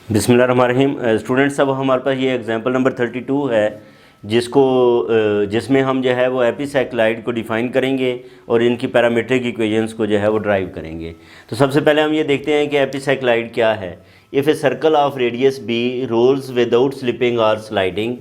बिस्मिल्लाहिर्रहमानिर्रहीम। स्टूडेंट्स, अब हमारे पास ये एग्जांपल नंबर 32 है जिसमें हम जो है वो एपिसाइक्लाइड को डिफ़ाइन करेंगे और इनकी पैरामीट्रिक इक्वेशंस को जो है वो ड्राइव करेंगे। तो सबसे पहले हम ये देखते हैं कि एपिसाइक्लाइड क्या है। If a circle of radius b rolls without slipping और sliding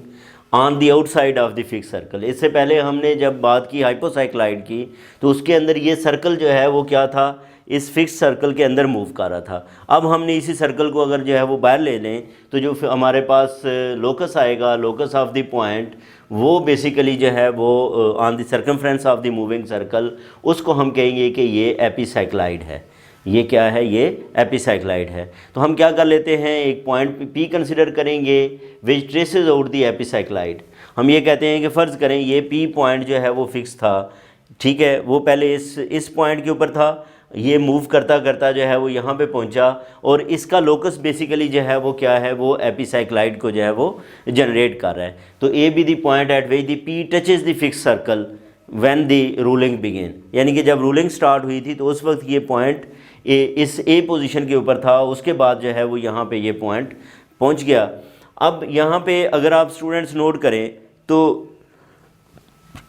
on the outside of the fix circle. इससे पहले हमने जब बात की हाइपोसाइक्लाइड की तो उसके अंदर ये सर्कल जो है वो क्या था, इस फिक्स सर्कल के अंदर मूव कर रहा था। अब हमने इसी सर्कल को अगर जो है वो बाहर ले लें तो जो हमारे पास लोकस आएगा, लोकस ऑफ द पॉइंट, वो बेसिकली जो है वो on the circumference of the moving circle, उसको हम कहेंगे कि ये एपिसाइक्लाइड है। ये क्या है? ये एपिसाइक्लाइड है। तो हम क्या कर लेते हैं, एक पॉइंट पी कंसिडर करेंगे विच ट्रेसेस आउट द एपिसाइक्लाइड। हम ये कहते हैं कि फ़र्ज़ करें ये पी पॉइंट जो है वो फिक्स था, ठीक है, वो पहले इस पॉइंट के ऊपर था, ये मूव करता करता जो है वो यहाँ पे पहुँचा और इसका लोकस बेसिकली जो है वो क्या है, वो एपिसाइक्लाइड को जो है वो जनरेट कर रहा है। तो A B the point at which the P touches the fix circle when the rolling begin, यानी कि जब रूलिंग स्टार्ट हुई थी तो उस वक्त ये पॉइंट इस ए पोजीशन के ऊपर था, उसके बाद जो है वो यहाँ पे ये पॉइंट पहुँच गया। अब यहाँ पे अगर आप स्टूडेंट्स नोट करें तो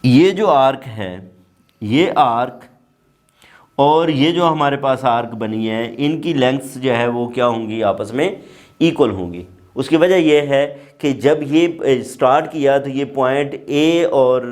ये जो आर्क है, ये आर्क और ये जो हमारे पास आर्क बनी है, इनकी लेंथ्स जो है वो क्या होंगी, आपस में इक्वल होंगी। उसकी वजह यह है कि जब ये स्टार्ट किया तो ये पॉइंट ए और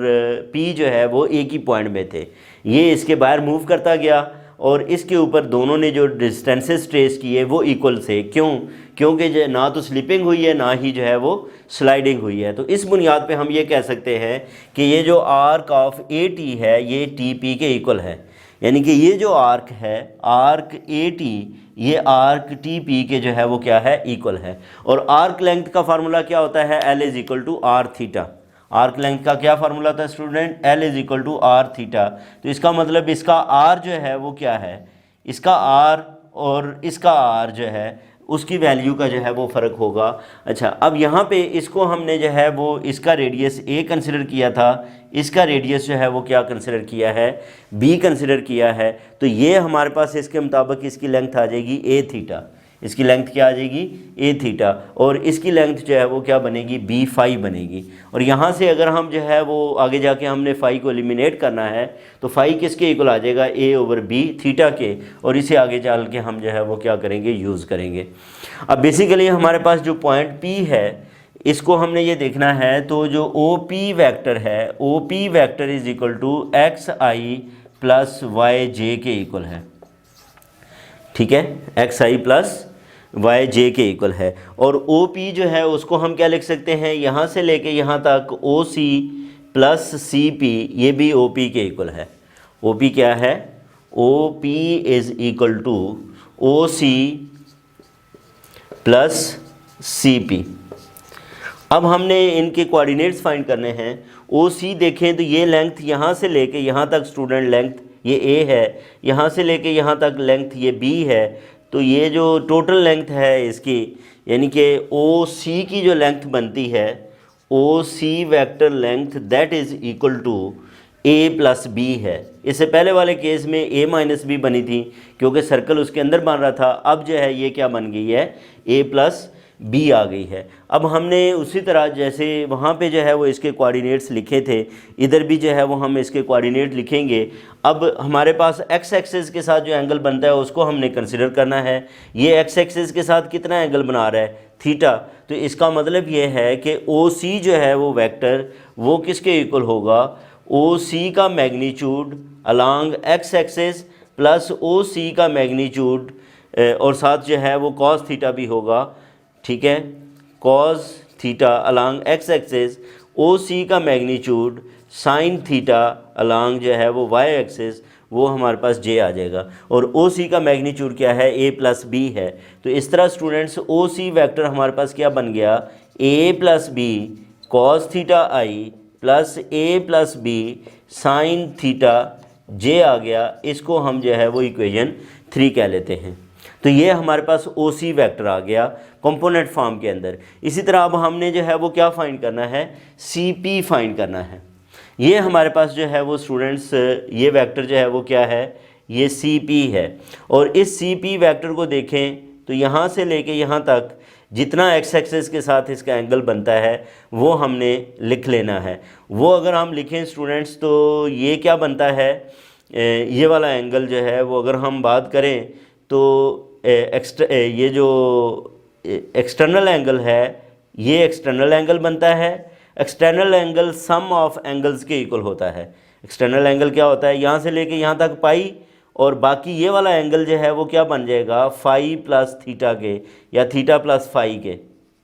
पी जो है वो एक ही पॉइंट में थे। ये इसके बाहर मूव करता गया और इसके ऊपर दोनों ने जो डिस्टेंसेस ट्रेस किए वो इक्वल से। क्योंकि ना तो स्लिपिंग हुई है ना ही जो है वो स्लाइडिंग हुई है। तो इस बुनियाद पे हम ये कह सकते हैं कि ये जो आर्क ऑफ ए टी है ये टी पी के इक्वल है, यानी कि ये जो आर्क है, आर्क ए टी, ये आर्क टी पी के जो है वो क्या है, इक्वल है। और आर्क लेंथ का फार्मूला क्या होता है, L is equal to R theta. Arc length का क्या फार्मूला था student, L is equal to R theta. तो इसका मतलब इसका आर जो है वो क्या है, इसका आर और इसका आर जो है उसकी वैल्यू का जो है वो फ़र्क होगा। अच्छा, अब यहाँ पे इसको हमने जो है वो इसका रेडियस ए कंसिडर किया था, इसका रेडियस जो है वो क्या कंसिडर किया है, बी कंसिडर किया है। तो ये हमारे पास इसके मुताबिक इसकी लेंथ आ जाएगी ए थीटा। इसकी लेंथ क्या आ जाएगी, ए थीटा, और इसकी लेंथ जो है वो क्या बनेगी, बी फाई बनेगी। और यहाँ से अगर हम जो है वो आगे जाके हमने फाई को एलिमिनेट करना है तो फाई किसके इक्वल आ जाएगा, ए ओवर बी थीटा के, और इसे आगे चल के हम जो है वो क्या करेंगे, यूज़ करेंगे। अब बेसिकली हमारे पास जो पॉइंट पी है इसको हमने ये देखना है, तो जो ओ पी वैक्टर है, O P vector is equal to x i plus y j के इक्वल है, ठीक है, x i plus y j के इक्वल है। और ओ पी जो है उसको हम क्या लिख सकते हैं, यहाँ से लेके यहाँ तक ओ सी प्लस सी पी, ये भी ओ पी के इक्वल है। ओ पी क्या है, O P is equal to O C plus C P. अब हमने इनके कोऑर्डिनेट्स फाइंड करने हैं। ओ सी देखें तो ये लेंथ यहाँ से लेके यहाँ तक स्टूडेंट लेंथ ये ए है, यहाँ से लेके यहाँ तक लेंथ ये बी है। तो ये जो टोटल लेंथ है इसकी, यानी कि ओ सी की जो लेंथ बनती है, O C vector length that is equal to a plus b है। इससे पहले वाले केस में ए माइनस बी बनी थी क्योंकि सर्कल उसके अंदर बन रहा था। अब जो है ये क्या बन गई है, ए प्लस बी आ गई है। अब हमने उसी तरह जैसे वहाँ पे जो है वो इसके कोऑर्डिनेट्स लिखे थे, इधर भी जो है वो हम इसके कोऑर्डिनेट लिखेंगे। अब हमारे पास एक्स एक्सिस के साथ जो एंगल बनता है उसको हमने कंसिडर करना है। ये एक्स एक्सिस के साथ कितना एंगल बना रहा है, थीटा। तो इसका मतलब ये है कि ओ सी जो है वो वेक्टर वो किसके इक्वल होगा, ओ सी का magnitude along x axis plus O C का मैग्नीट्यूड और साथ जो है वो कॉस थीटा भी होगा, ठीक है, cos theta along x axis, O C का मैग्नीट्यूड साइन थीटा अलॉन्ग जो है वो वाई एक्सिस, वो हमारे पास जे आ जाएगा। और ओ सी का मैग्नीट्यूड क्या है, ए प्लस बी है। तो इस तरह स्टूडेंट्स ओ सी वैक्टर हमारे पास क्या बन गया, ए plus B cos theta I plus A plus B sine theta जे आ गया। इसको हम जो है वो इक्वेशन 3 कह लेते हैं। तो ये हमारे पास ओ सी वैक्टर आ गया कंपोनेंट फॉर्म के अंदर। इसी तरह अब हमने जो है वो क्या फाइंड करना है, सी पी फाइंड करना है। ये हमारे पास जो है वो स्टूडेंट्स ये वेक्टर जो है वो क्या है, ये सी पी है। और इस सी पी वैक्टर को देखें तो यहाँ से लेके यहाँ तक जितना एक्स एक्सिस के साथ इसका एंगल बनता है वो हमने लिख लेना है। वो अगर हम लिखें स्टूडेंट्स तो ये क्या बनता है, ये वाला एंगल जो है वो अगर हम बात करें तो ये जो एक्सटर्नल एंगल है ये एक्सटर्नल एंगल बनता है। External angle sum of angles के इक्वल होता है। एक्सटर्नल एंगल क्या होता है, यहाँ से लेके यहाँ तक पाई, और बाकी ये वाला एंगल जो है वो क्या बन जाएगा, फाई प्लस थीटा के या थीटा प्लस फाई के,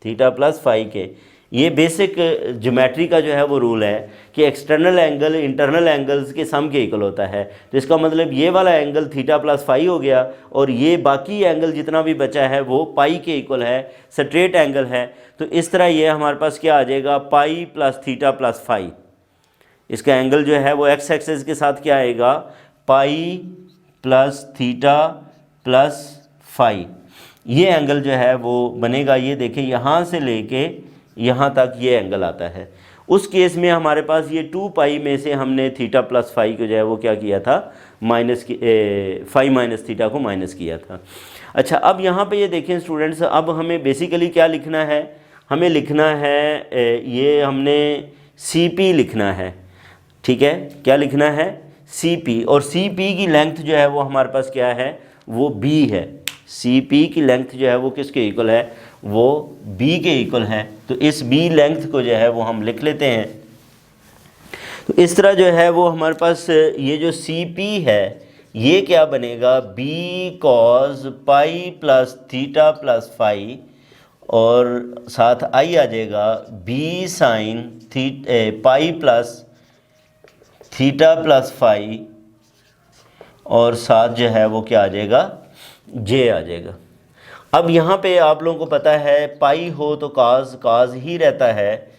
थीटा प्लस फाई के। ये बेसिक ज्योमेट्री का जो है वो रूल है कि एक्सटर्नल एंगल इंटरनल एंगल्स के सम के इक्वल होता है। तो इसका मतलब ये वाला एंगल थीटा प्लस फाई हो गया और ये बाकी एंगल जितना भी बचा है वो पाई के इक्वल है, स्ट्रेट एंगल है। तो इस तरह ये हमारे पास क्या आ जाएगा, pi plus theta plus phi. इसका एंगल जो है वो एक्स एक्सिस के साथ क्या आएगा, pi plus theta plus phi. ये एंगल जो है वो बनेगा, ये देखें यहाँ से लेके यहाँ तक ये एंगल आता है। उस केस में हमारे पास ये 2 पाई में से हमने थीटा प्लस फाई को जो है वो क्या किया था, माइनस फाई माइनस थीटा को माइनस किया था। अच्छा, अब यहाँ पे ये देखें स्टूडेंट्स, अब हमें बेसिकली क्या लिखना है, हमें लिखना है ये हमने CP लिखना है। ठीक है, क्या लिखना है, CP। और CP की लेंथ जो है वो हमारे पास क्या है, वो B है। CP की लेंथ जो है वो किसके इक्वल है, वो B के इक्वल है। तो इस B लेंथ को जो है वो हम लिख लेते हैं। तो इस तरह जो है वो हमारे पास ये जो CP है ये क्या बनेगा, B cos pi plus theta plus phi, और साथ I आ जाएगा B sine pi plus theta plus phi, और साथ जो है वो क्या आ जाएगा, J आ जाएगा। अब यहाँ पे आप लोगों को पता है पाई हो तो काज ही रहता है,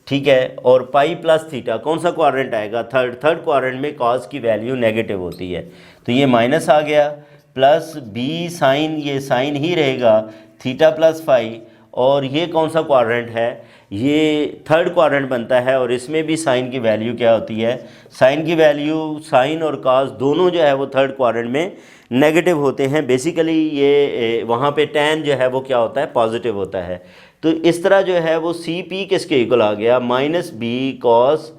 ठीक है। और पाई प्लस थीटा कौन सा क्वाड्रेंट आएगा, थर्ड क्वाड्रेंट में काज की वैल्यू नेगेटिव होती है। तो ये माइनस आ गया, प्लस बी साइन, ये साइन ही रहेगा, थीटा प्लस फाई। और ये कौन सा क्वाड्रेंट है, ये थर्ड क्वाड्रेंट बनता है, और इसमें भी साइन की वैल्यू क्या होती है, साइन की वैल्यू, साइन और काज दोनों जो है वो थर्ड क्वाड्रेंट में नेगेटिव होते हैं। बेसिकली ये वहाँ पे टैन जो है वो क्या होता है, पॉजिटिव होता है। तो इस तरह जो है वो CP किसके इक्वल आ गया, minus B cos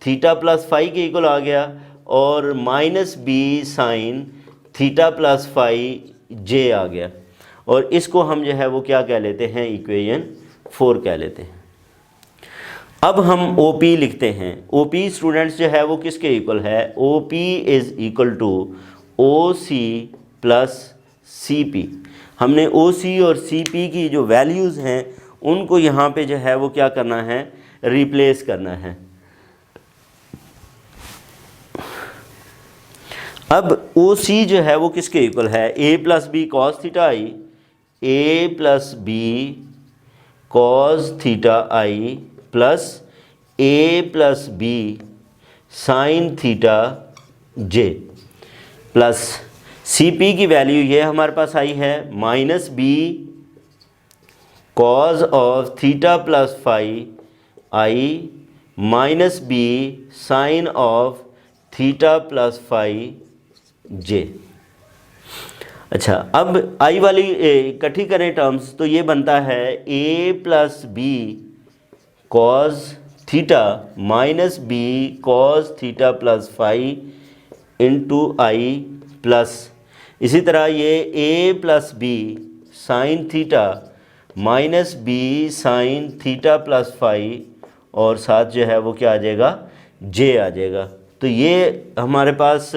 theta plus phi के इक्वल आ गया, और minus B sine theta plus phi J आ गया। और इसको हम जो है वो क्या कह लेते हैं, इक्वेशन 4 कह लेते हैं। अब हम OP लिखते हैं। OP स्टूडेंट्स जो है वो किसके इक्वल है, OP is equal to OC plus CP। हमने OC और CP की जो वैल्यूज़ हैं उनको यहाँ पे जो है वो क्या करना है, रिप्लेस करना है। अब OC जो है वो किसके इक्वल है, A plus B cos theta I, A plus B cos theta I plus A plus B sine theta J, plus CP की वैल्यू ये हमारे पास आई है, minus B cos of theta plus phi I minus B sine of theta plus phi J। अच्छा, अब आई वाली इकट्ठी करें टर्म्स तो ये बनता है A plus B cos theta minus B cos theta plus phi into I, plus इसी तरह ये A plus B sine theta minus B sine theta plus phi, और साथ जो है वो क्या आ जाएगा, J आ जाएगा। तो ये हमारे पास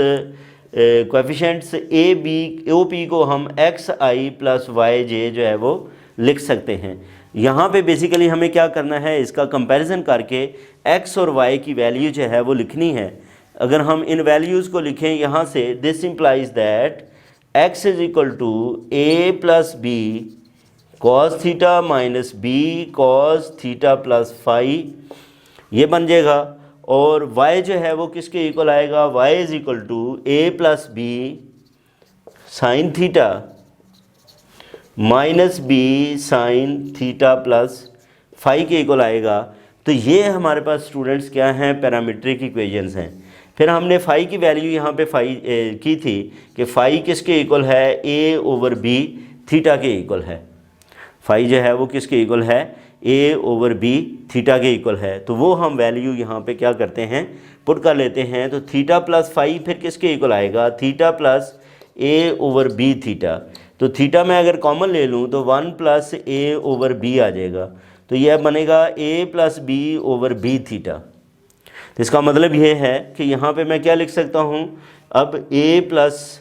कोएफिशिएंट्स OP को हम XI प्लस YJ जो है वो लिख सकते हैं। यहाँ पे बेसिकली हमें क्या करना है, इसका कंपैरिजन करके X और Y की वैल्यू जो है वो लिखनी है। अगर हम इन वैल्यूज़ को लिखें यहाँ से, this implies that X is equal to A plus B cos theta minus B cos theta plus phi, ये बन जाएगा। और y जो है वो किसके इक्वल आएगा, y is equal to A plus B sine theta minus B sine theta plus phi के इक्वल आएगा। तो ये हमारे पास स्टूडेंट्स क्या हैं, पैरामीट्रिक इक्वेशंस हैं। फिर हमने फाई की वैल्यू यहाँ पे फाई की थी कि फाई किसके इक्वल है, A ओवर B थीटा के इक्वल है। फाई जो है वो किसके इक्वल है, ए ओवर बी थीटा के इक्वल है। तो वो हम वैल्यू यहाँ पे क्या करते हैं, पुट कर लेते हैं। तो थीटा प्लस फाई फिर किसके इक्वल आएगा, theta plus a over b theta. तो थीटा में अगर कॉमन ले लूँ तो 1 प्लस ए ओवर बी आ जाएगा। तो यह बनेगा a plus b over b theta. तो इसका मतलब ये है कि यहाँ पे मैं क्या लिख सकता हूँ, अब a plus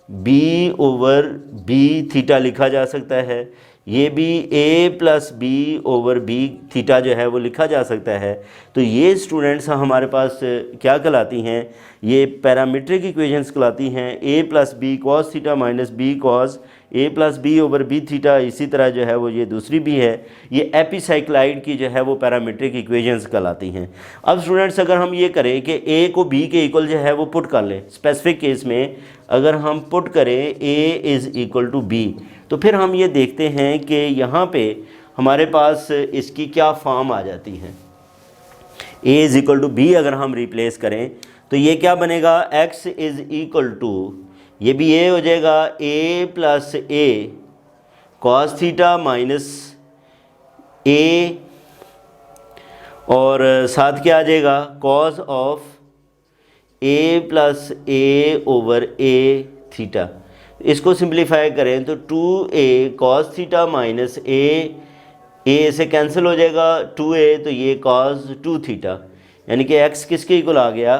b over b theta लिखा जा सकता है, ये भी a plus b over b theta जो है वो लिखा जा सकता है। तो ये स्टूडेंट्स हमारे पास क्या कहलाती हैं, ये पैरामीट्रिक इक्वेशंस कहलाती हैं। A plus B cos theta minus B cos a plus b over b theta. इसी तरह जो है वो ये दूसरी भी है, ये एपिसाइक्लाइड की जो है वो पैरामीट्रिक इक्वेशंस कहलाती हैं। अब स्टूडेंट्स अगर हम ये करें कि ए को बी के इक्वल जो है वो पुट कर लें, स्पेसिफिक केस में अगर हम पुट करें A is equal to B, तो फिर हम ये देखते हैं कि यहाँ पे हमारे पास इसकी क्या फॉर्म आ जाती है। A is equal to B अगर हम रिप्लेस करें तो ये क्या बनेगा, एक्स इज़ इक्वल टू, ये भी ए हो जाएगा ए प्लस ए कॉस थीटा माइनस ए, और साथ क्या आ जाएगा, cos of A plus a over A theta. इसको सिंप्लीफाई करें तो 2a कॉस थीटा माइनस ए से कैंसिल हो जाएगा, 2a तो ये कॉस 2 थीटा, यानी कि x किसके इक्वल आ गया,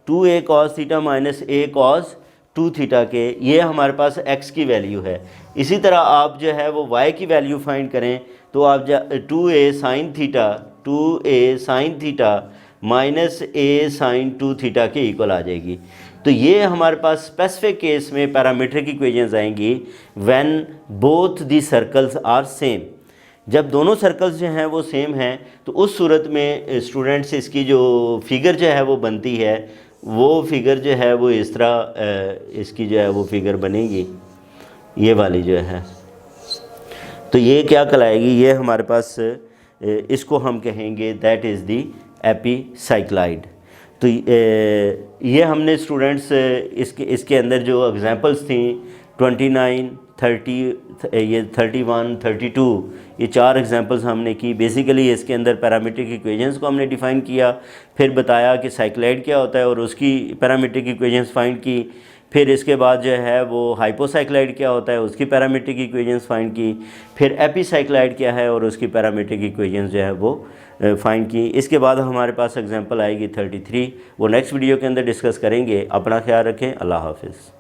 2a cos theta minus a cos 2 theta के। ये हमारे पास x की वैल्यू है। इसी तरह आप जो है वो y की वैल्यू फाइंड करें तो आप 2a sine theta, 2a sine theta minus a sine 2 theta के इक्वल आ जाएगी। तो ये हमारे पास स्पेसिफिक केस में पैरामीट्रिक इक्वेशंस आएंगी when both the circles are same. जब दोनों सर्कल्स जो हैं वो सेम हैं तो उस सूरत में स्टूडेंट्स इसकी जो फिगर जो है वो बनती है, वो फिगर जो है वो इस तरह इसकी जो है वो फिगर बनेगी, ये वाली जो है। तो ये क्या कहलाएगी, ये हमारे पास इसको हम कहेंगे दैट इज़ दी एपिसाइक्लाइड। तो ये हमने स्टूडेंट्स इसके अंदर जो एग्जांपल्स थी 29, 30, ये 31, 32, ये 4 एग्जांपल्स हमने की। बेसिकली इसके अंदर पैरामीट्रिक इक्वेशंस को हमने डिफ़ाइन किया, फिर बताया कि साइक्लाइड क्या होता है और उसकी पैरामीट्रिक इक्वेशंस फाइंड की। फिर इसके बाद जो है वो हाइपोसाइक्लाइड क्या होता है उसकी पैरामीट्रिक इक्वेशंस फाइंड की। फिर एपिसाइक्लाइड क्या है और उसकी पैरामीट्रिक इक्वेशंस जो है वो फाइंड की। इसके बाद हमारे पास एग्जांपल आएगी 33, वो नेक्स्ट वीडियो के अंदर डिस्कस करेंगे। अपना ख्याल रखें, अल्लाह हाफिज़।